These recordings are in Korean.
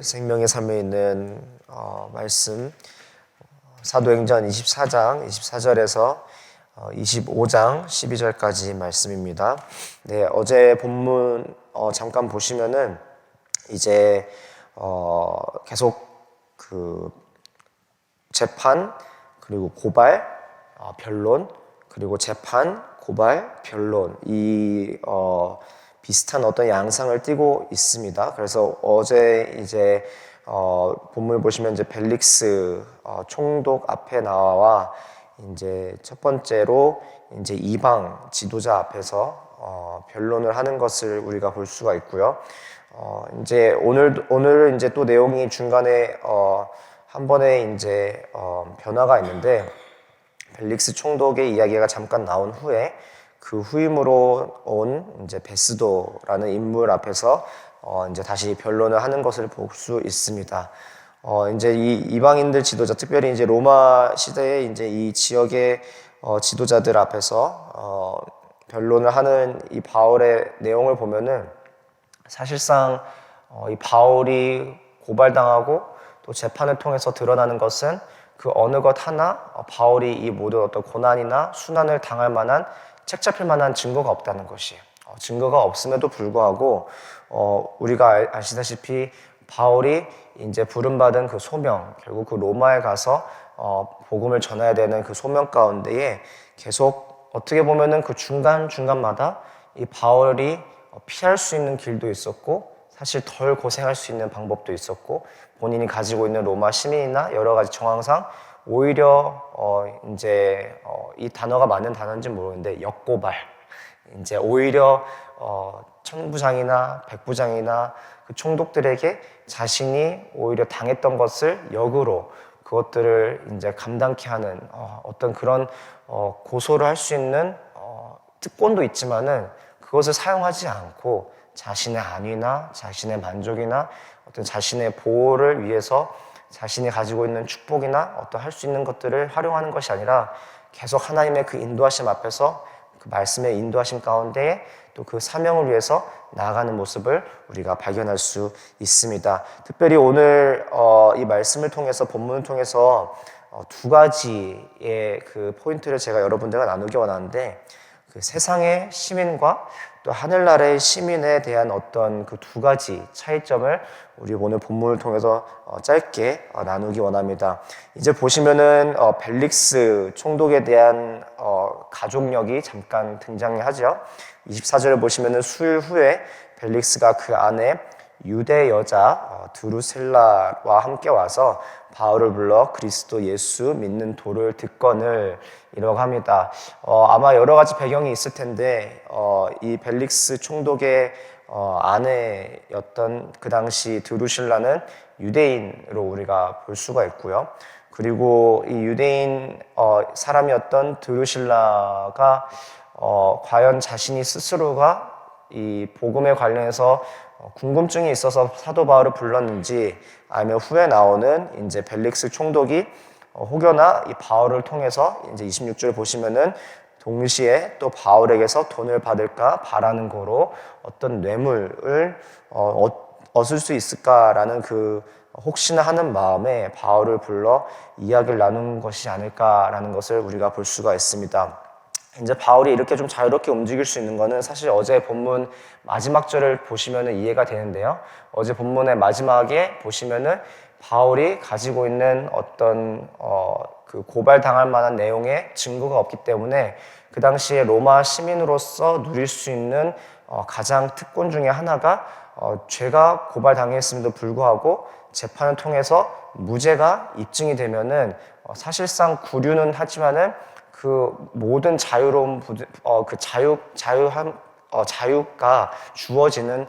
오늘 생명의 삶에 있는 말씀 사도행전 24장 24절에서 25장 12절까지 말씀입니다. 네, 어제 본문 잠깐 보시면은 이제 계속 그 재판 그리고 고발, 변론, 그리고 재판, 고발, 변론 이 비슷한 어떤 양상을 띠고 있습니다. 그래서 어제 이제 본문을 보시면 이제 벨릭스 총독 앞에 나와 이제 첫 번째로 이제 이방 지도자 앞에서 변론을 하는 것을 우리가 볼 수가 있고요. 이제 오늘 이제 또 내용이 중간에 한 번에 이제 변화가 있는데 벨릭스 총독의 이야기가 잠깐 나온 후에 그 후임으로 온 이제 베스도라는 인물 앞에서 이제 다시 변론을 하는 것을 볼 수 있습니다. 이제 이 이방인들 지도자, 특별히 이제 로마 시대에 이제 이 지역의 지도자들 앞에서 변론을 하는 이 바울의 내용을 보면은 사실상 이 바울이 고발당하고 또 재판을 통해서 드러나는 것은 그 어느 것 하나 바울이 이 모든 어떤 고난이나 순환을 당할 만한 책 잡힐 만한 증거가 없다는 것이에요. 증거가 없음에도 불구하고 우리가 아시다시피 바울이 이제 부름받은 그 소명, 결국 그 로마에 가서 복음을 전해야 되는 그 소명 가운데에 계속 어떻게 보면은 그 중간중간마다 이 바울이 피할 수 있는 길도 있었고 사실 덜 고생할 수 있는 방법도 있었고 본인이 가지고 있는 로마 시민이나 여러 가지 정황상 오히려 이제 이 단어가 맞는 단어인지 모르는데 역고발, 이제 오히려 천부장이나 백부장이나 그 총독들에게 자신이 오히려 당했던 것을 역으로 그것들을 이제 감당케 하는 어떤 그런 고소를 할 수 있는 특권도 있지만은 그것을 사용하지 않고 자신의 안위나 자신의 만족이나 어떤 자신의 보호를 위해서 자신이 가지고 있는 축복이나 어떤 할 수 있는 것들을 활용하는 것이 아니라 계속 하나님의 그 인도하심 앞에서 그 말씀의 인도하심 가운데 또 그 사명을 위해서 나아가는 모습을 우리가 발견할 수 있습니다. 특별히 오늘 이 말씀을 통해서 본문을 통해서 두 가지의 그 포인트를 제가 여러분들과 나누기 원하는데 그 세상의 시민과 또 하늘나라의 시민에 대한 어떤 그 두 가지 차이점을 우리 오늘 본문을 통해서 짧게 나누기 원합니다. 이제 보시면은 벨릭스 총독에 대한 가족력이 잠깐 등장하죠. 24절을 보시면은 수일 후에 벨릭스가 그 아내 유대 여자 드루셀라와 함께 와서 바울을 불러 그리스도 예수 믿는 도를 듣거늘 이라고 합니다. 아마 여러 가지 배경이 있을 텐데 이 벨릭스 총독의 아내였던 그 당시 드루실라는 유대인으로 우리가 볼 수가 있고요. 그리고 이 유대인 사람이었던 드루실라가 과연 자신이 스스로가 이 복음에 관련해서 궁금증이 있어서 사도 바울을 불렀는지 아니면 후에 나오는 이제 벨릭스 총독이 혹여나 이 바울을 통해서 이제 26절 보시면은 동시에 또 바울에게서 돈을 받을까 바라는 거로 어떤 뇌물을 얻을 수 있을까라는 그 혹시나 하는 마음에 바울을 불러 이야기를 나눈 것이 아닐까라는 것을 우리가 볼 수가 있습니다. 이제 바울이 이렇게 좀 자유롭게 움직일 수 있는 거는 사실 어제 본문 마지막 절을 보시면은 이해가 되는데요. 어제 본문의 마지막에 보시면은 바울이 가지고 있는 어떤 그 고발당할 만한 내용의 증거가 없기 때문에 그 당시에 로마 시민으로서 누릴 수 있는 가장 특권 중에 하나가 죄가 고발당했음에도 불구하고 재판을 통해서 무죄가 입증이 되면은 사실상 구류는 하지만은 그 모든 자유로운 그 자유가 주어지는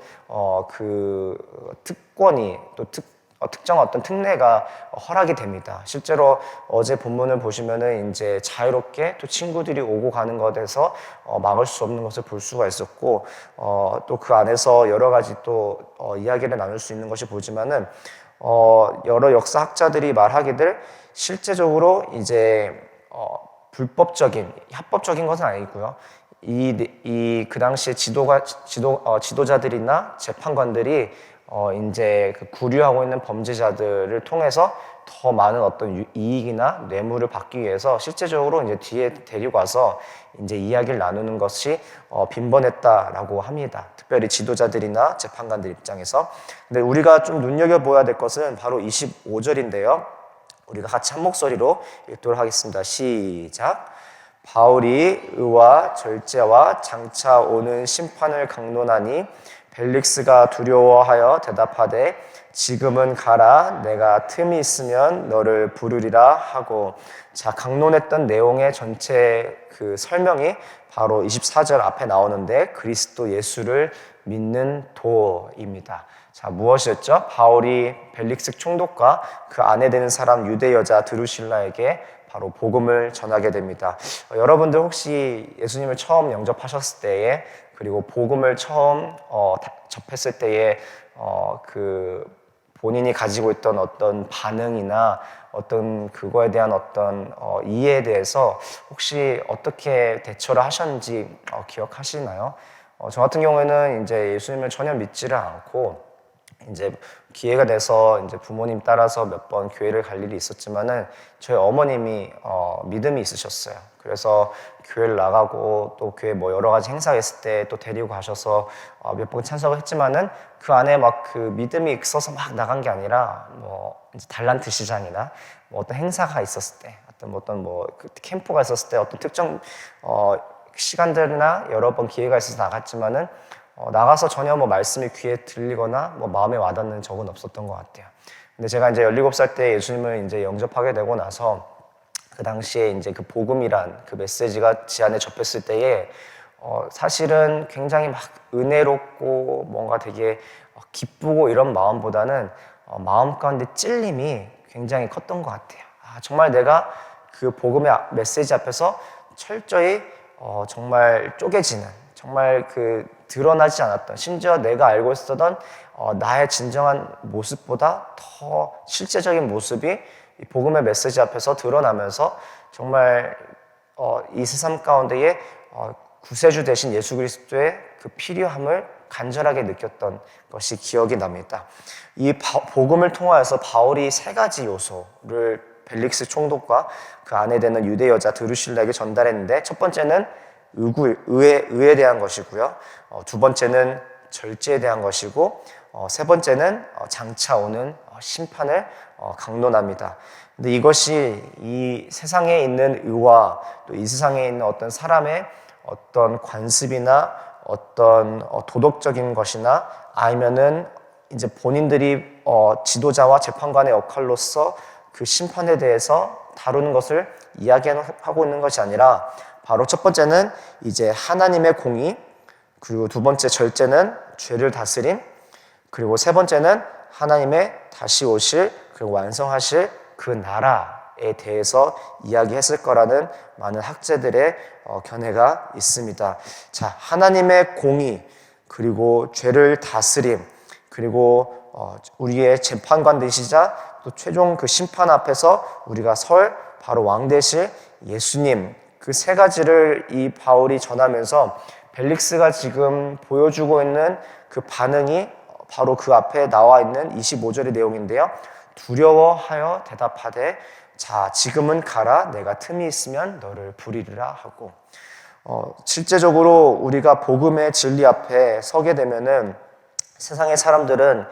그 특권이 또 특정한 어떤 특례가 허락이 됩니다. 실제로 어제 본문을 보시면은 이제 자유롭게 또 친구들이 오고 가는 것에서 막을 수 없는 것을 볼 수가 있었고 또 그 안에서 여러 가지 또 이야기를 나눌 수 있는 것이 보지만은 여러 역사학자들이 말하기를 실제적으로 이제 불법적인 합법적인 것은 아니고요. 그 당시에 지도자들이나 재판관들이 이제 그 구류하고 있는 범죄자들을 통해서 더 많은 어떤 이익이나 뇌물을 받기 위해서 실제적으로 이제 뒤에 데리고 와서 이제 이야기를 나누는 것이 빈번했다라고 합니다. 특별히 지도자들이나 재판관들 입장에서. 근데 우리가 좀 눈여겨보아야 될 것은 바로 25절인데요. 우리가 같이 한 목소리로 읽도록 하겠습니다. 시작. 바울이 의와 절제와 장차 오는 심판을 강론하니 벨릭스가 두려워하여 대답하되 지금은 가라 내가 틈이 있으면 너를 부르리라 하고. 자, 강론했던 내용의 전체 그 설명이 바로 24절 앞에 나오는데 그리스도 예수를 믿는 도입니다. 자, 무엇이었죠? 바울이 벨릭스 총독과 그 아내 되는 사람 유대 여자 드루실라에게 바로 복음을 전하게 됩니다. 여러분들 혹시 예수님을 처음 영접하셨을 때에 그리고 복음을 처음 접했을 때에 그 본인이 가지고 있던 어떤 반응이나 어떤 그거에 대한 어떤 이해에 대해서 혹시 어떻게 대처를 하셨는지 기억하시나요? 저 같은 경우에는 이제 예수님을 전혀 믿지를 않고 이제 기회가 돼서 이제 부모님 따라서 몇 번 교회를 갈 일이 있었지만은 저희 어머님이 믿음이 있으셨어요. 그래서 교회를 나가고 또 교회 뭐 여러 가지 행사가 있을 때 또 데리고 가셔서 몇 번 참석을 했지만은 그 안에 막 그 믿음이 있어서 막 나간 게 아니라 뭐 이제 달란트 시장이나 뭐 어떤 행사가 있었을 때 어떤 그 캠프가 있었을 때 어떤 특정 시간들이나 여러 번 기회가 있어서 나갔지만은 나가서 전혀 뭐 말씀이 귀에 들리거나 뭐 마음에 와닿는 적은 없었던 것 같아요. 근데 제가 이제 17살 때 예수님을 이제 영접하게 되고 나서 그 당시에 이제 그 복음이란 그 메시지가 제 안에 접했을 때에 사실은 굉장히 막 은혜롭고 뭔가 되게 기쁘고 이런 마음보다는 마음 가운데 찔림이 굉장히 컸던 것 같아요. 정말 내가 그 복음의 메시지 앞에서 철저히 정말 쪼개지는 정말 그 드러나지 않았던 심지어 내가 알고 있었던 나의 진정한 모습보다 더 실제적인 모습이 이 복음의 메시지 앞에서 드러나면서 정말 이 세상 가운데에 구세주 대신 예수 그리스도의 그 필요함을 간절하게 느꼈던 것이 기억이 납니다. 이 복음을 통하여서 바울이 세 가지 요소를 벨릭스 총독과 그 아내 되는 유대 여자 드루실라에게 전달했는데 첫 번째는 의에 대한 것이고요. 두 번째는 절제에 대한 것이고 세 번째는 장차 오는 심판을 강론합니다. 근데 이것이 이 세상에 있는 의와 또 이 세상에 있는 어떤 사람의 어떤 관습이나 어떤 도덕적인 것이나 아니면은 이제 본인들이 지도자와 재판관의 역할로서 그 심판에 대해서 다루는 것을 이야기하고 있는 것이 아니라 바로 첫 번째는 이제 하나님의 공의, 그리고 두 번째 절제는 죄를 다스림, 그리고 세 번째는 하나님의 다시 오실 그리고 완성하실 그 나라에 대해서 이야기했을 거라는 많은 학자들의 견해가 있습니다. 자, 하나님의 공의, 그리고 죄를 다스림, 그리고 우리의 재판관 되시자 또 최종 그 심판 앞에서 우리가 설 바로 왕 되실 예수님, 그 세 가지를 이 바울이 전하면서 벨릭스가 지금 보여주고 있는 그 반응이 바로 그 앞에 나와 있는 25절의 내용인데요. 두려워하여 대답하되 자 지금은 가라 내가 틈이 있으면 너를 부리리라 하고. 실제적으로 우리가 복음의 진리 앞에 서게 되면은 세상의 사람들은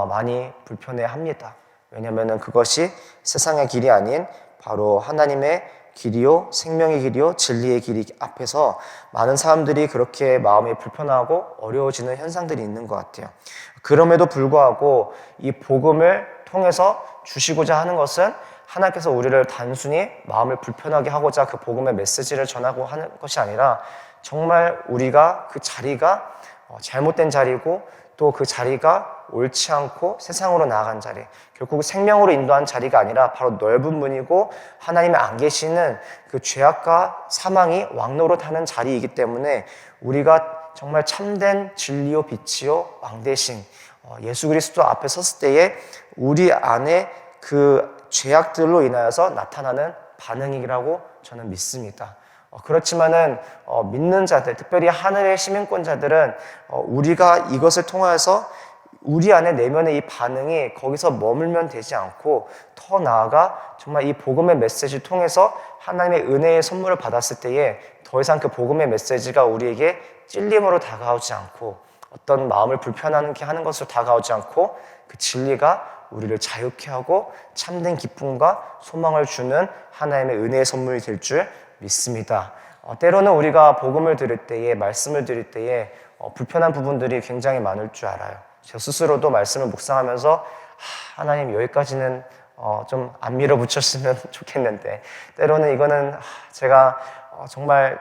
많이 불편해합니다. 왜냐하면 그것이 세상의 길이 아닌 바로 하나님의 길이요, 생명의 길이요, 진리의 길이 앞에서 많은 사람들이 그렇게 마음이 불편하고 어려워지는 현상들이 있는 것 같아요. 그럼에도 불구하고 이 복음을 통해서 주시고자 하는 것은 하나님께서 우리를 단순히 마음을 불편하게 하고자 그 복음의 메시지를 전하고 하는 것이 아니라 정말 우리가 그 자리가 잘못된 자리고 또 그 자리가 옳지 않고 세상으로 나아간 자리, 결국 생명으로 인도한 자리가 아니라 바로 넓은 문이고 하나님이 안 계시는 그 죄악과 사망이 왕노릇하는 자리이기 때문에 우리가 정말 참된 진리요 빛이요 왕 대신 예수 그리스도 앞에 섰을 때에 우리 안에 그 죄악들로 인하여서 나타나는 반응이라고 저는 믿습니다. 그렇지만은 믿는 자들, 특별히 하늘의 시민권자들은 우리가 이것을 통하여서 우리 안에 내면의 이 반응이 거기서 머물면 되지 않고 더 나아가 정말 이 복음의 메시지를 통해서 하나님의 은혜의 선물을 받았을 때에 더 이상 그 복음의 메시지가 우리에게 찔림으로 다가오지 않고 어떤 마음을 불편하게 하는 것으로 다가오지 않고 그 진리가 우리를 자유케 하고 참된 기쁨과 소망을 주는 하나님의 은혜의 선물이 될 줄 믿습니다. 때로는 우리가 복음을 들을 때에, 말씀을 들을 때에 불편한 부분들이 굉장히 많을 줄 알아요. 저 스스로도 말씀을 묵상하면서 하나님 여기까지는 좀 안 밀어붙였으면 좋겠는데, 때로는 이거는 제가 정말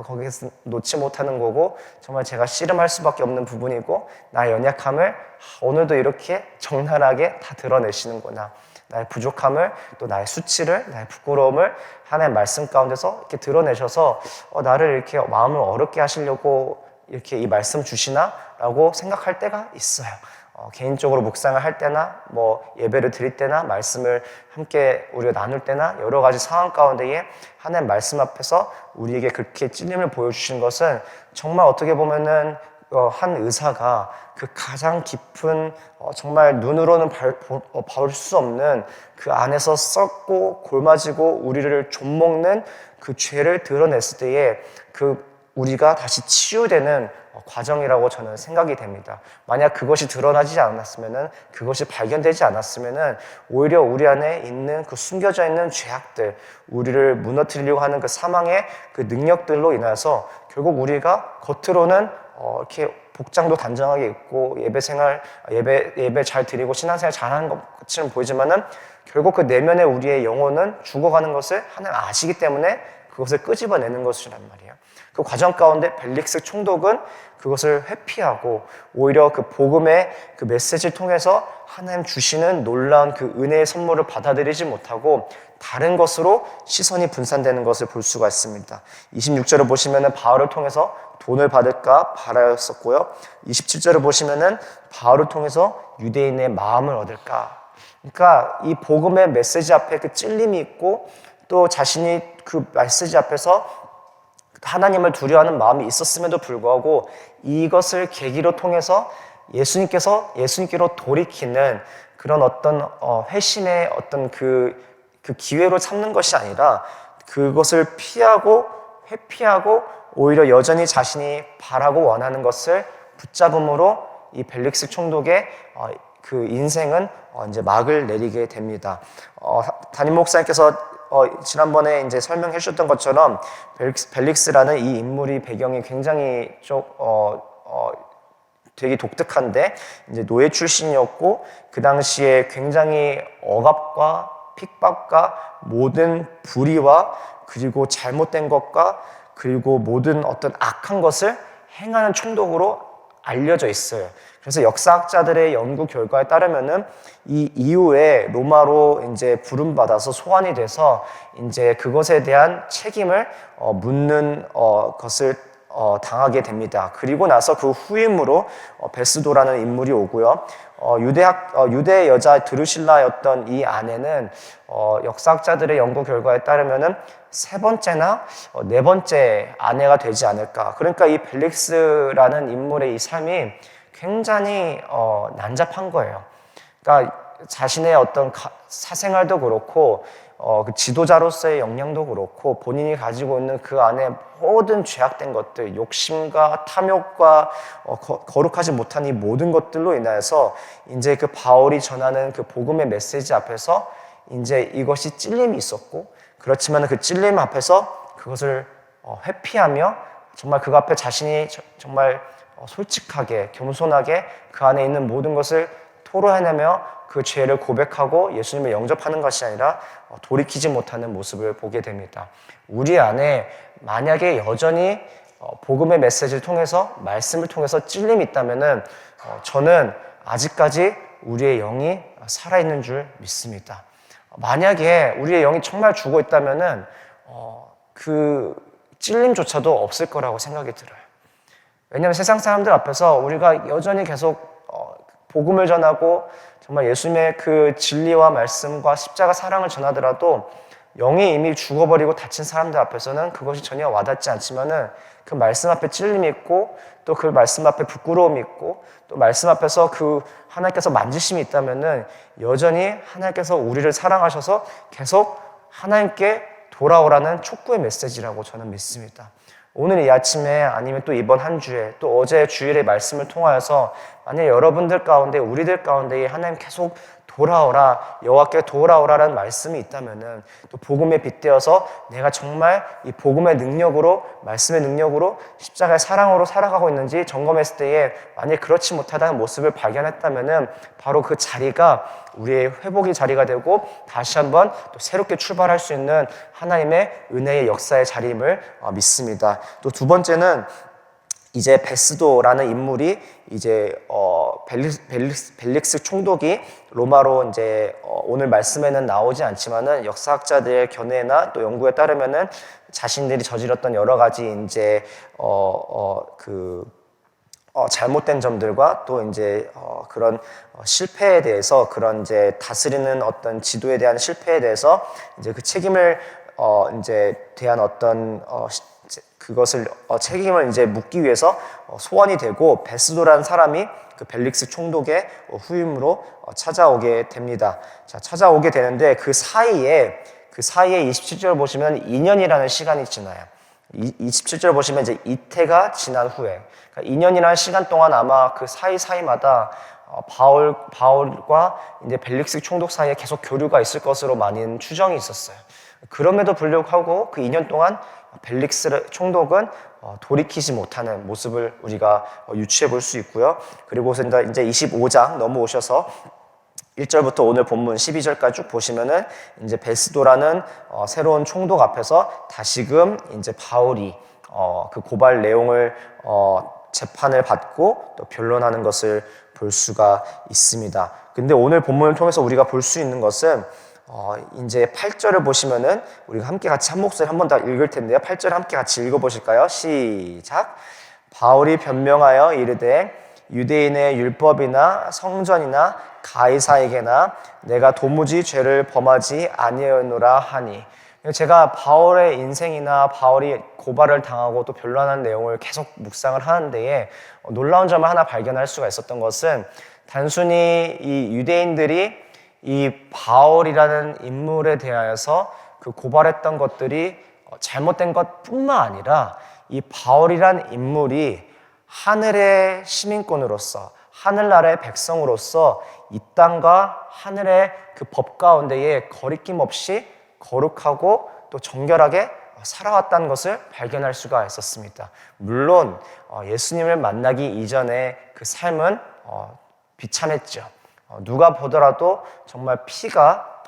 거기에서 놓지 못하는 거고, 정말 제가 씨름할 수밖에 없는 부분이고, 나의 연약함을 오늘도 이렇게 적나라하게 다 드러내시는구나. 나의 부족함을, 또 나의 수치를, 나의 부끄러움을 하나님 말씀 가운데서 이렇게 드러내셔서 나를 이렇게 마음을 어렵게 하시려고 이렇게 이 말씀 주시나? 라고 생각할 때가 있어요. 개인적으로 묵상을 할 때나 예배를 드릴 때나 말씀을 함께 우리가 나눌 때나 여러 가지 상황 가운데에 하나님 말씀 앞에서 우리에게 그렇게 찔림을 보여주신 것은 정말 어떻게 보면은 한 의사가 그 가장 깊은 정말 눈으로는 볼 수 없는 그 안에서 썩고 골마지고 우리를 좀먹는 그 죄를 드러냈을 때에 우리가 다시 치유되는 과정이라고 저는 생각이 됩니다. 만약 그것이 드러나지 않았으면은, 그것이 발견되지 않았으면은 오히려 우리 안에 있는 그 숨겨져 있는 죄악들, 우리를 무너뜨리려고 하는 그 사망의 그 능력들로 인해서 결국 우리가 겉으로는 이렇게 복장도 단정하게 입고 예배 잘 드리고 신앙생활 잘하는 것처럼 보이지만은 결국 그 내면의 우리의 영혼은 죽어가는 것을 하나님 아시기 때문에 그것을 끄집어내는 것이란 말이에요. 그 과정 가운데 벨릭스 총독은 그것을 회피하고 오히려 그 복음의 그 메시지를 통해서 하나님 주시는 놀라운 그 은혜의 선물을 받아들이지 못하고 다른 것으로 시선이 분산되는 것을 볼 수가 있습니다. 26절을 보시면은 바울을 통해서 돈을 받을까 바라였었고요. 27절을 보시면은 바울을 통해서 유대인의 마음을 얻을까. 그러니까 이 복음의 메시지 앞에 그 찔림이 있고 또 자신이 그 메시지 앞에서 하나님을 두려워하는 마음이 있었음에도 불구하고 이것을 계기로 통해서 예수님께로 돌이키는 그런 어떤 회심의 어떤 그 기회로 삼는 것이 아니라 그것을 회피하고 오히려 여전히 자신이 바라고 원하는 것을 붙잡음으로 이 벨릭스 총독의 그 인생은 이제 막을 내리게 됩니다. 담임 목사님께서 지난번에 이제 설명해 주셨던 것처럼 벨릭스라는 이 인물이 배경이 굉장히 되게 독특한데 이제 노예 출신이었고 그 당시에 굉장히 억압과 핍박과 모든 불의와 그리고 잘못된 것과 그리고 모든 어떤 악한 것을 행하는 총독으로 알려져 있어요. 그래서 역사학자들의 연구 결과에 따르면은 이 이후에 로마로 이제 부름받아서 소환이 돼서 이제 그것에 대한 책임을 묻는 것을 당하게 됩니다. 그리고 나서 그 후임으로 베스도라는 인물이 오고요. 유대 여자 드루실라였던 이 아내는 역사학자들의 연구 결과에 따르면은 세 번째나 네 번째 아내가 되지 않을까. 그러니까 이 벨릭스라는 인물의 이 삶이 굉장히 난잡한 거예요. 그러니까 자신의 어떤 사생활도 그렇고 그 지도자로서의 역량도 그렇고 본인이 가지고 있는 그 안에 모든 죄악된 것들, 욕심과 탐욕과 거룩하지 못한 이 모든 것들로 인하여서 이제 그 바울이 전하는 그 복음의 메시지 앞에서 이제 이것이 찔림이 있었고 그렇지만 그 찔림 앞에서 그것을 회피하며 정말 그 앞에 자신이 정말 솔직하게 겸손하게 그 안에 있는 모든 것을 토로해내며 그 죄를 고백하고 예수님을 영접하는 것이 아니라 돌이키지 못하는 모습을 보게 됩니다. 우리 안에 만약에 여전히 복음의 메시지를 통해서 말씀을 통해서 찔림이 있다면은 저는 아직까지 우리의 영이 살아있는 줄 믿습니다. 만약에 우리의 영이 정말 죽어 있다면은 그 찔림조차도 없을 거라고 생각이 들어요. 왜냐하면 세상 사람들 앞에서 우리가 여전히 계속 복음을 전하고 정말 예수님의 그 진리와 말씀과 십자가 사랑을 전하더라도 영이 이미 죽어버리고 다친 사람들 앞에서는 그것이 전혀 와닿지 않지만은 그 말씀 앞에 찔림이 있고 또 그 말씀 앞에 부끄러움이 있고 또 말씀 앞에서 그 하나님께서 만지심이 있다면은 여전히 하나님께서 우리를 사랑하셔서 계속 하나님께 돌아오라는 촉구의 메시지라고 저는 믿습니다. 오늘 이 아침에 아니면 또 이번 한 주에 또 어제 주일의 말씀을 통하여서 만약 여러분들 가운데 우리들 가운데 하나님 계속 돌아오라, 여호와께 돌아오라라는 말씀이 있다면은 또 복음에 빗대어서 내가 정말 이 복음의 능력으로, 말씀의 능력으로 십자가의 사랑으로 살아가고 있는지 점검했을 때에 만약 그렇지 못하다는 모습을 발견했다면은 바로 그 자리가 우리의 회복의 자리가 되고 다시 한번 또 새롭게 출발할 수 있는 하나님의 은혜의 역사의 자리임을 믿습니다. 또 두 번째는 이제 베스도라는 인물이 이제 벨릭스 총독이 로마로 이제 오늘 말씀에는 나오지 않지만은 역사학자들의 견해나 또 연구에 따르면은 자신들이 저질렀던 여러 가지 이제 잘못된 점들과 또 이제 그런 실패에 대해서 그런 이제 다스리는 어떤 지도에 대한 실패에 대해서 이제 그 책임을 이제 대한 어떤 그것을 책임을 이제 묻기 위해서 소환이 되고 베스도라는 사람이 그 벨릭스 총독의 후임으로 찾아오게 됩니다. 자, 찾아오게 되는데 그 사이에 27절 보시면 2년이라는 시간이 지나요. 27절 보시면 이제 이태가 지난 후에 그러니까 2년이라는 시간 동안 아마 그 사이마다 바울과 이제 벨릭스 총독 사이에 계속 교류가 있을 것으로 많은 추정이 있었어요. 그럼에도 불구하고 그 2년 동안 벨릭스 총독은 돌이키지 못하는 모습을 우리가 유추해 볼 수 있고요. 그리고 이제 25장 넘어오셔서 1절부터 오늘 본문 12절까지 쭉 보시면은 이제 베스도라는 새로운 총독 앞에서 다시금 이제 바울이 그 고발 내용을 재판을 받고 또 변론하는 것을 볼 수가 있습니다. 근데 오늘 본문을 통해서 우리가 볼 수 있는 것은 이제 8절을 보시면은 우리가 함께 같이 한 목소리 한 번 더 읽을 텐데요. 8절 함께 같이 읽어보실까요? 시작. 바울이 변명하여 이르되 유대인의 율법이나 성전이나 가이사에게나 내가 도무지 죄를 범하지 아니하노라 하니. 제가 바울의 인생이나 바울이 고발을 당하고 또 변론하는 내용을 계속 묵상을 하는 데에 놀라운 점을 하나 발견할 수가 있었던 것은 단순히 이 유대인들이 이 바울이라는 인물에 대하여서 그 고발했던 것들이 잘못된 것뿐만 아니라 이 바울이라는 인물이 하늘의 시민권으로서 하늘나라의 백성으로서 이 땅과 하늘의 그 법 가운데에 거리낌 없이 거룩하고 또 정결하게 살아왔다는 것을 발견할 수가 있었습니다. 물론 예수님을 만나기 이전에 그 삶은 비참했죠. 누가 보더라도 정말 피가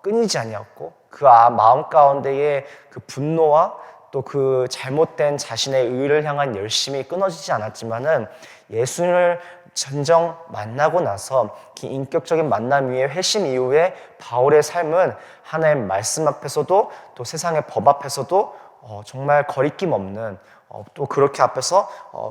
끊이지 아니었고 그 마음 가운데에 그 분노와 또 그 잘못된 자신의 의를 향한 열심이 끊어지지 않았지만은 예수님을 진정 만나고 나서 그 인격적인 만남 위에 회심 이후에 바울의 삶은 하나님의 말씀 앞에서도 또 세상의 법 앞에서도 정말 거리낌 없는 또 그렇게 앞에서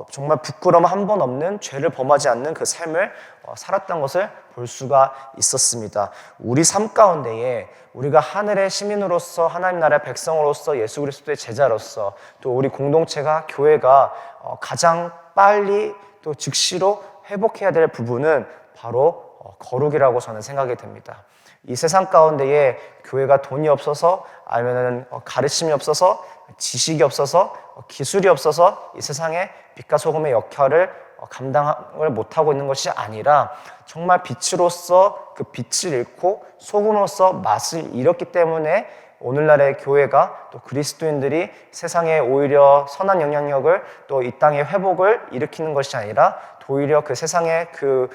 정말 부끄러움 한 번 없는 죄를 범하지 않는 그 삶을 살았던 것을 볼 수가 있었습니다. 우리 삶 가운데에 우리가 하늘의 시민으로서 하나님 나라의 백성으로서 예수 그리스도의 제자로서 또 우리 공동체가 교회가 가장 빨리 또 즉시로 회복해야 될 부분은 바로 거룩이라고 저는 생각이 됩니다. 이 세상 가운데에 교회가 돈이 없어서 아니면 가르침이 없어서 지식이 없어서 기술이 없어서 이 세상에 빛과 소금의 역할을 감당을 못하고 있는 것이 아니라 정말 빛으로서 그 빛을 잃고 소금으로서 맛을 잃었기 때문에 오늘날의 교회가 또 그리스도인들이 세상에 오히려 선한 영향력을 또 이 땅의 회복을 일으키는 것이 아니라 오히려 그 세상의 그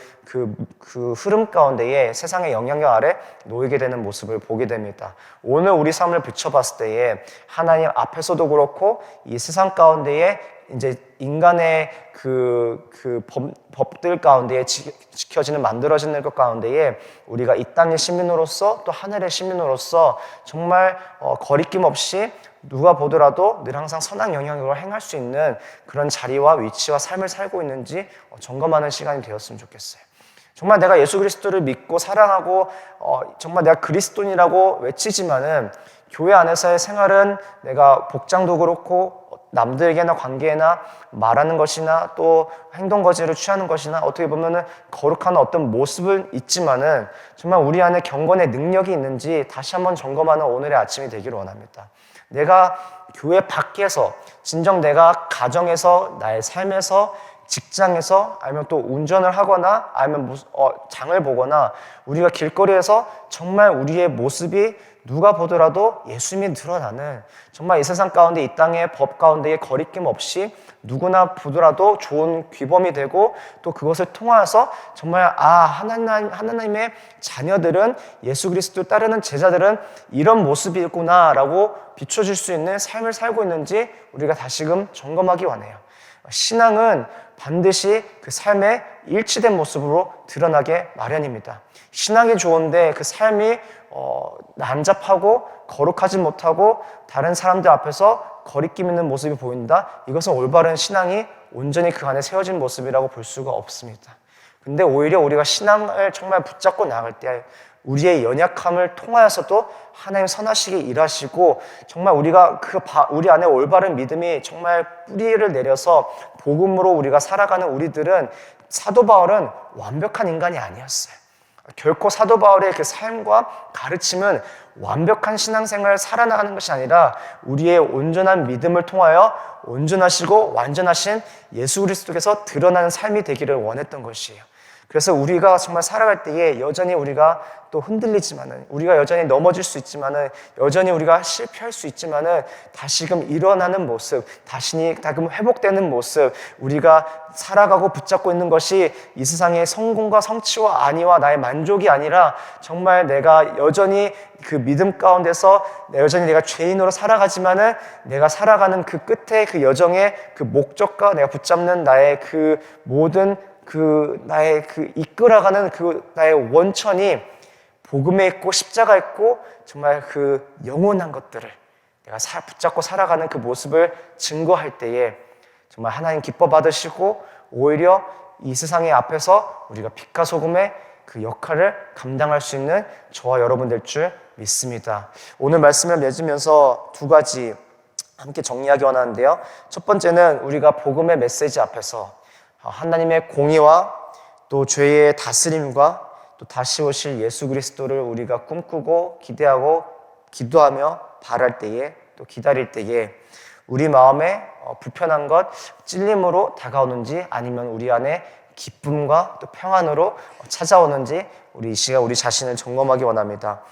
흐름 가운데에 세상의 영향력 아래 놓이게 되는 모습을 보게 됩니다. 오늘 우리 삶을 비춰봤을 때에 하나님 앞에서도 그렇고 이 세상 가운데에 이제 인간의 법들 가운데에 지켜지는 만들어지는 것 가운데에 우리가 이 땅의 시민으로서 또 하늘의 시민으로서 정말 거리낌 없이 누가 보더라도 늘 항상 선한 영향력을 행할 수 있는 그런 자리와 위치와 삶을 살고 있는지 점검하는 시간이 되었으면 좋겠어요. 정말 내가 예수 그리스도를 믿고 사랑하고 정말 내가 그리스도인이라고 외치지만은 교회 안에서의 생활은 내가 복장도 그렇고 남들에게나 관계나 말하는 것이나 또 행동 거지를 취하는 것이나 어떻게 보면은 거룩한 어떤 모습은 있지만은 정말 우리 안에 경건의 능력이 있는지 다시 한번 점검하는 오늘의 아침이 되기를 원합니다. 내가 교회 밖에서 진정 내가 가정에서 나의 삶에서 직장에서 아니면 또 운전을 하거나 아니면 장을 보거나 우리가 길거리에서 정말 우리의 모습이 누가 보더라도 예수님이 드러나는 정말 이 세상 가운데 이 땅의 법 가운데에 거리낌 없이 누구나 보더라도 좋은 규범이 되고 또 그것을 통하여서 정말 하나님의 자녀들은 예수 그리스도 따르는 제자들은 이런 모습이구나 라고 비춰질 수 있는 삶을 살고 있는지 우리가 다시금 점검하기 원해요. 신앙은 반드시 그 삶의 일치된 모습으로 드러나게 마련입니다. 신앙이 좋은데 그 삶이 난잡하고 거룩하지 못하고 다른 사람들 앞에서 거리낌 있는 모습이 보인다? 이것은 올바른 신앙이 온전히 그 안에 세워진 모습이라고 볼 수가 없습니다. 근데 오히려 우리가 신앙을 정말 붙잡고 나갈 때 우리의 연약함을 통하여서도 하나님 선하시게 일하시고 정말 우리가 우리 안에 올바른 믿음이 정말 뿌리를 내려서 복음으로 우리가 살아가는 우리들은 사도 바울은 완벽한 인간이 아니었어요. 결코 사도 바울의 그 삶과 가르침은 완벽한 신앙생활을 살아나가는 것이 아니라 우리의 온전한 믿음을 통하여 온전하시고 완전하신 예수 그리스도께서 드러나는 삶이 되기를 원했던 것이에요. 그래서 우리가 정말 살아갈 때에 여전히 우리가 또 흔들리지만은 우리가 여전히 넘어질 수 있지만은 여전히 우리가 실패할 수 있지만은 다시금 일어나는 모습, 다시금 회복되는 모습, 우리가 살아가고 붙잡고 있는 것이 이 세상의 성공과 성취와 안위와 나의 만족이 아니라 정말 내가 여전히 그 믿음 가운데서 여전히 내가 죄인으로 살아가지만은 내가 살아가는 그 끝에 그 여정의 그 목적과 내가 붙잡는 나의 그 모든 나의 이끌어가는 나의 원천이 복음에 있고 십자가에 있고 정말 그 영원한 것들을 내가 붙잡고 살아가는 그 모습을 증거할 때에 정말 하나님 기뻐 받으시고 오히려 이 세상의 앞에서 우리가 빛과 소금의 그 역할을 감당할 수 있는 저와 여러분 될 줄 믿습니다. 오늘 말씀을 맺으면서 두 가지 함께 정리하기 원하는데요. 첫 번째는 우리가 복음의 메시지 앞에서 하나님의 공의와 또 죄의 다스림과 또 다시 오실 예수 그리스도를 우리가 꿈꾸고 기대하고 기도하며 바랄 때에 또 기다릴 때에 우리 마음에 불편한 것, 찔림으로 다가오는지 아니면 우리 안에 기쁨과 또 평안으로 찾아오는지 우리 이 시간 우리 자신을 점검하기 원합니다.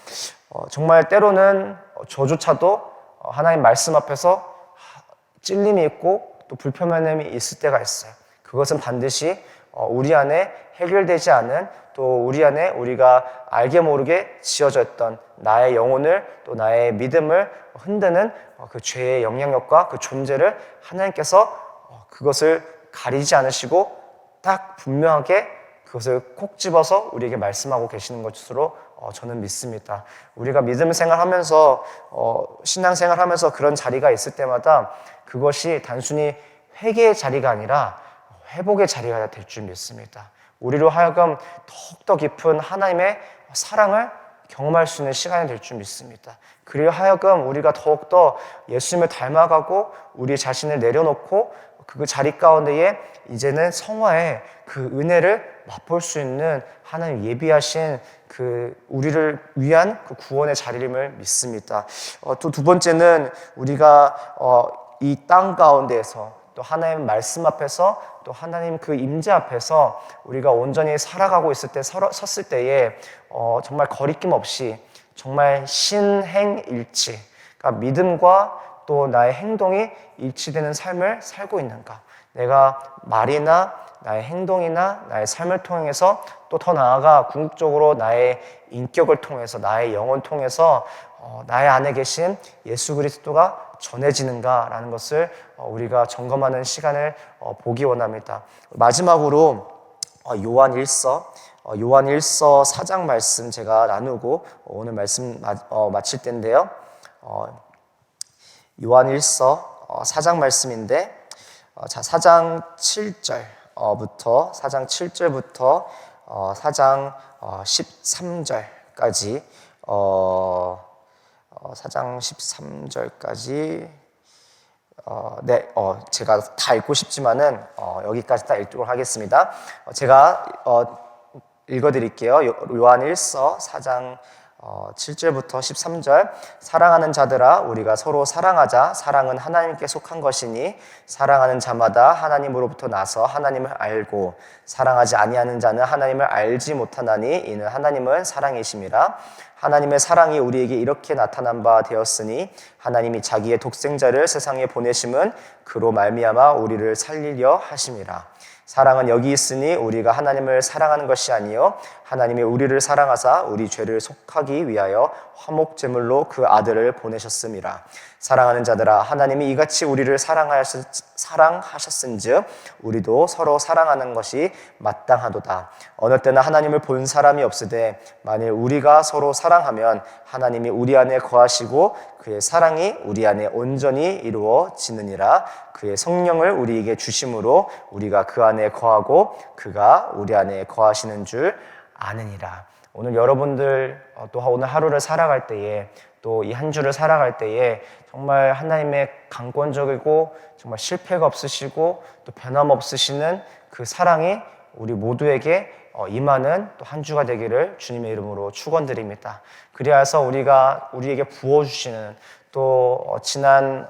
정말 때로는 저조차도 하나님 말씀 앞에서 찔림이 있고 또 불편함이 있을 때가 있어요. 그것은 반드시 우리 안에 해결되지 않은 또 우리 안에 우리가 알게 모르게 지어져 있던 나의 영혼을 또 나의 믿음을 흔드는 그 죄의 영향력과 그 존재를 하나님께서 그것을 가리지 않으시고 딱 분명하게 그것을 콕 집어서 우리에게 말씀하고 계시는 것으로 저는 믿습니다. 우리가 믿음 생활하면서 신앙 생활하면서 그런 자리가 있을 때마다 그것이 단순히 회개의 자리가 아니라 회복의 자리가 될 줄 믿습니다. 우리로 하여금 더욱더 깊은 하나님의 사랑을 경험할 수 있는 시간이 될 줄 믿습니다. 그리고 하여금 우리가 더욱더 예수님을 닮아가고 우리 자신을 내려놓고 그 자리 가운데에 이제는 성화의 그 은혜를 맛볼 수 있는 하나님 예비하신 그 우리를 위한 그 구원의 자리임을 믿습니다. 또 두 번째는 우리가 이 땅 가운데에서 또 하나님 말씀 앞에서 또 하나님 그 임재 앞에서 우리가 온전히 살아가고 있을 때 섰을 때에 정말 거리낌 없이 정말 신행일치, 그러니까 믿음과 또 나의 행동이 일치되는 삶을 살고 있는가? 내가 말이나 나의 행동이나 나의 삶을 통해서 또 더 나아가 궁극적으로 나의 인격을 통해서 나의 영혼 통해서 나의 안에 계신 예수 그리스도가 전해지는가라는 것을 우리가 점검하는 시간을 보기 원합니다. 마지막으로 요한 1서 4장 말씀 제가 나누고 오늘 말씀 마칠 텐데요. 요한 1서 4장 말씀인데 4장 7절부터 4장 13절까지 4장 13절까지 제가 다 읽고 싶지만은 여기까지 딱 읽도록 하겠습니다. 제가 읽어드릴게요. 요한 1서 4장 7절부터 13절. 사랑하는 자들아 우리가 서로 사랑하자. 사랑은 하나님께 속한 것이니 사랑하는 자마다 하나님으로부터 나서 하나님을 알고 사랑하지 아니하는 자는 하나님을 알지 못하나니 이는 하나님은 사랑이심이라. 하나님의 사랑이 우리에게 이렇게 나타난 바 되었으니 하나님이 자기의 독생자를 세상에 보내심은 그로 말미암아 우리를 살리려 하심이라. 사랑은 여기 있으니 우리가 하나님을 사랑하는 것이 아니요 하나님이 우리를 사랑하사 우리 죄를 속하기 위하여 화목제물로 그 아들을 보내셨음이라. 사랑하는 자들아 하나님이 이같이 우리를 사랑하셨은즉 우리도 서로 사랑하는 것이 마땅하도다. 어느 때나 하나님을 본 사람이 없으되 만일 우리가 서로 사랑하면 하나님이 우리 안에 거하시고 그의 사랑이 우리 안에 온전히 이루어지느니라. 그의 성령을 우리에게 주심으로 우리가 그 안에 거하고 그가 우리 안에 거하시는 줄 아느니라. 오늘 여러분들 또 오늘 하루를 살아갈 때에 또 이 한 주를 살아갈 때에 정말 하나님의 강권적이고 정말 실패가 없으시고 또 변함없으시는 그 사랑이 우리 모두에게 임하는 또 한 주가 되기를 주님의 이름으로 축원드립니다. 그리하여서 우리에게 부어주시는 또 지난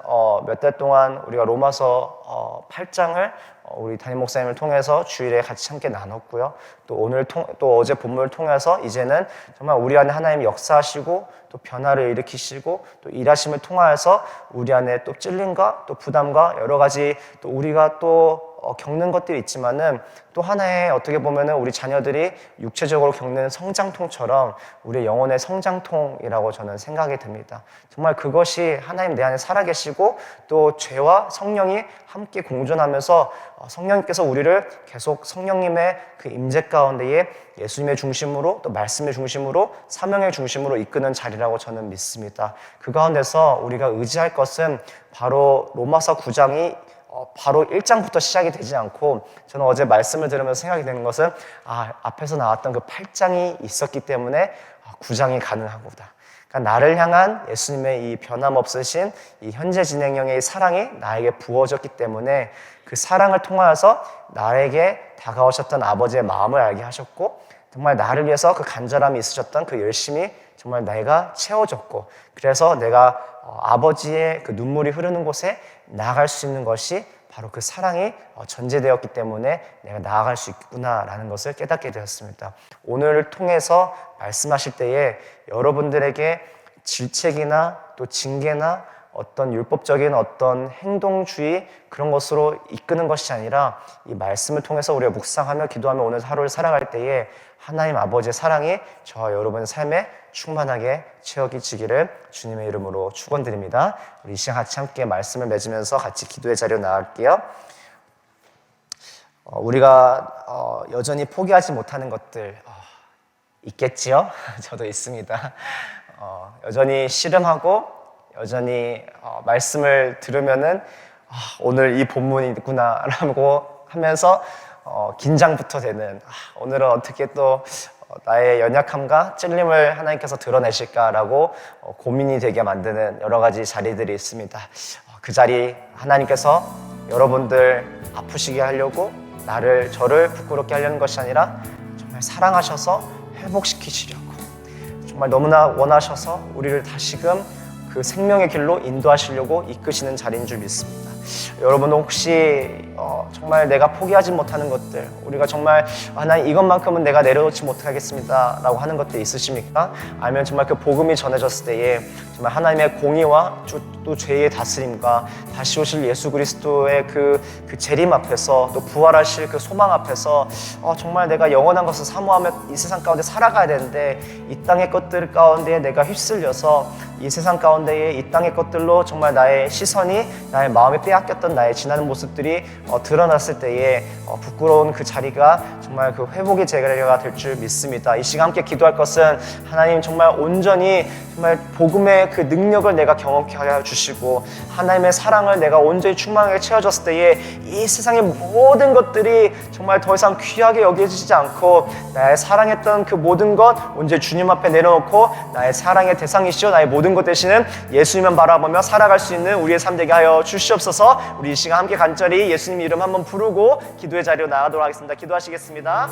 몇 달 동안 우리가 로마서 8장을 우리 담임 목사님을 통해서 주일에 같이 함께 나눴고요. 또 어제 본문을 통해서 이제는 정말 우리 안에 하나님이 역사하시고 또 변화를 일으키시고 또 일하심을 통하여서 우리 안에 또 찔림과 또 부담과 여러 가지 또 우리가 또 겪는 것들이 있지만은 또 하나의 어떻게 보면은 우리 자녀들이 육체적으로 겪는 성장통처럼 우리의 영혼의 성장통이라고 저는 생각이 듭니다. 정말 그것이 하나님 내 안에 살아계시고 또 죄와 성령이 함께 공존하면서 성령님께서 우리를 계속 성령님의 그 임재 가운데에 예수님의 중심으로 또 말씀의 중심으로 사명의 중심으로 이끄는 자리라고 저는 믿습니다. 그 가운데서 우리가 의지할 것은 바로 로마서 9장이 바로 1장부터 시작이 되지 않고 저는 어제 말씀을 들으면서 생각이 되는 것은 앞에서 나왔던 그 8장이 있었기 때문에 9장이 가능하구나. 그러니까 나를 향한 예수님의 이 변함없으신 이 현재 진행형의 사랑이 나에게 부어졌기 때문에 그 사랑을 통하여서 나에게 다가오셨던 아버지의 마음을 알게 하셨고 정말 나를 위해서 그 간절함이 있으셨던 그 열심이 정말 내가 채워졌고 그래서 내가 아버지의 그 눈물이 흐르는 곳에 나아갈 수 있는 것이 바로 그 사랑이 전제되었기 때문에 내가 나아갈 수 있구나라는 것을 깨닫게 되었습니다. 오늘을 통해서 말씀하실 때에 여러분들에게 질책이나 또 징계나 어떤 율법적인 어떤 행동주의 그런 것으로 이끄는 것이 아니라 이 말씀을 통해서 우리가 묵상하며 기도하며 오늘 하루를 살아갈 때에 하나님 아버지의 사랑이 저와 여러분의 삶에 충만하게 채워지기를 주님의 이름으로 축원드립니다. 우리 이 시간 같이 함께 말씀을 맺으면서 같이 기도의 자리로 나갈게요. 우리가 여전히 포기하지 못하는 것들 있겠지요? 저도 있습니다. 여전히 씨름하고 여전히 말씀을 들으면은 오늘 이 본문이구나라고 하면서 긴장부터 되는 오늘은 어떻게 또 나의 연약함과 찔림을 하나님께서 드러내실까라고 고민이 되게 만드는 여러 가지 자리들이 있습니다. 그 자리 하나님께서 여러분들 아프시게 하려고 저를 부끄럽게 하려는 것이 아니라 정말 사랑하셔서 회복시키시려고 정말 너무나 원하셔서 우리를 다시금 그 생명의 길로 인도하시려고 이끄시는 자리인 줄 믿습니다. 여러분도 혹시 정말 내가 포기하지 못하는 것들 우리가 정말 하나님 이것만큼은 내가 내려놓지 못하겠습니다 라고 하는 것들 있으십니까? 아니면 정말 그 복음이 전해졌을 때에 정말 하나님의 공의와 또 죄의 다스림과 다시 오실 예수 그리스도의 그 재림 앞에서 또 부활하실 그 소망 앞에서 정말 내가 영원한 것을 사모하며 이 세상 가운데 살아가야 되는데 이 땅의 것들 가운데 내가 휩쓸려서 이 세상 가운데에 이 땅의 것들로 정말 나의 시선이 나의 마음이 빼앗겼던 나의 지나는 모습들이 드러났을 때에 부끄러운 그 자리가 정말 그 회복의 자리가 될 줄 믿습니다. 이 시간 함께 기도할 것은 하나님 정말 온전히 정말 복음의 그 능력을 내가 경험케 하여 주시고 하나님의 사랑을 내가 온전히 충만하게 채워졌을 때에 이 세상의 모든 것들이 정말 더 이상 귀하게 여겨지지 않고 나의 사랑했던 그 모든 것 온전히 주님 앞에 내려놓고 나의 사랑의 대상이시죠 나의 모든 모든 것 대신은 예수님만 바라보며 살아갈 수 있는 우리의 삶 되게 하여 주시옵소서. 우리 이 시간 함께 간절히 예수님 이름 한번 부르고 기도의 자리로 나가도록 하겠습니다. 기도하시겠습니다.